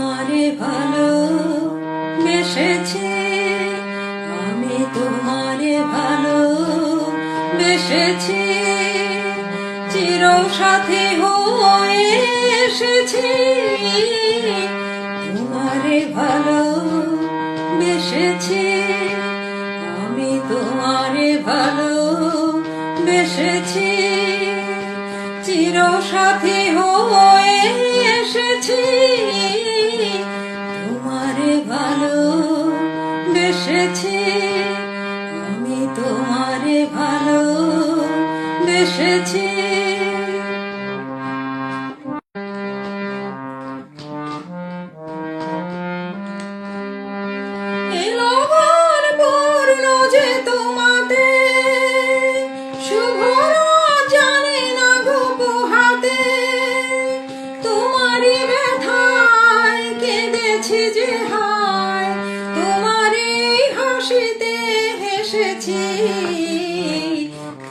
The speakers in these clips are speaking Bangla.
তোমারে ভালো বেসেছি, আমি তোমারে ভালো বেসেছি, চিরসাথী হয়ে এসেছি। তোমারে ভালো বেসেছি, আমি তোমারে ভালো বেসেছি, চিরসাথী হয়ে এসেছি। তোমারে ভালো বেসেছি, আমি তোমারে ভালো বেসেছি।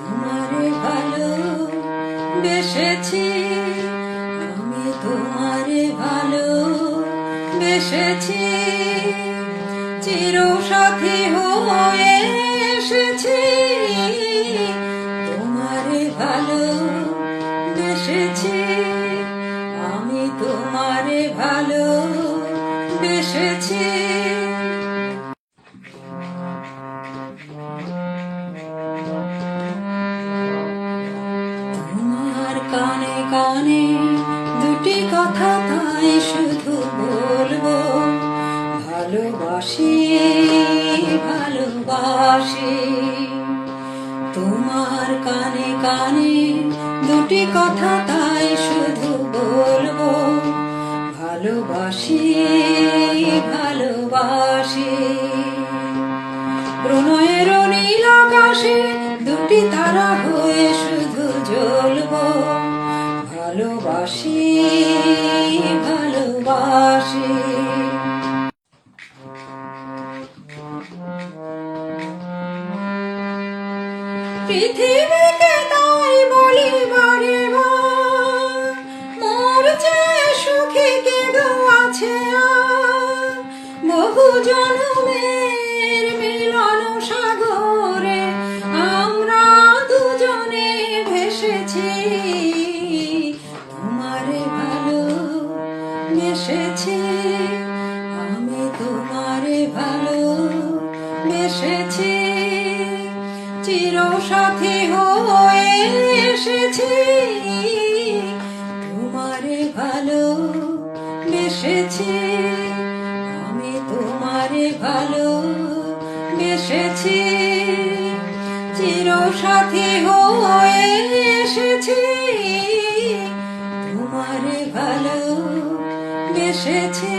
তোমারে ভালো বেসেছি, আমি তোমারে ভালো বেসেছি, চিরসাথী হয়ে এসেছি। তোমারে ভালো বেসেছি, আমি তোমারে ভালো বেসেছি। কানে কানে দুটি কথা তাই শুধু বলবো, ভালোবাসি ভালোবাসি। তোমার কানে কানে দুটি কথা তাই শুধু বলবো, ভালোবাসি ভালোবাসি। প্রণয়ের নীল আকাশে দুটি তারা হয়ে শুধু জ্বলবো, ভালোবাসি ভালোবাসি। পৃথিবীকে তাই বলি বারে বার, মোর যে সুখী কে গো আছে আর। বহু জন্মের মিলন সাগরে আমরা দুজনে ভেসেছি। তোমারে ভালো বেসেছি, আমি তোমারে ভালো বেসেছি, চিরসাথী হয়ে এসেছি। তোমারে ভালো বেসেছি, আমি তোমারে ভালো বেসেছি, চিরসাথী হয়ে এসেছি। তোমারে ভালো বেসেছি।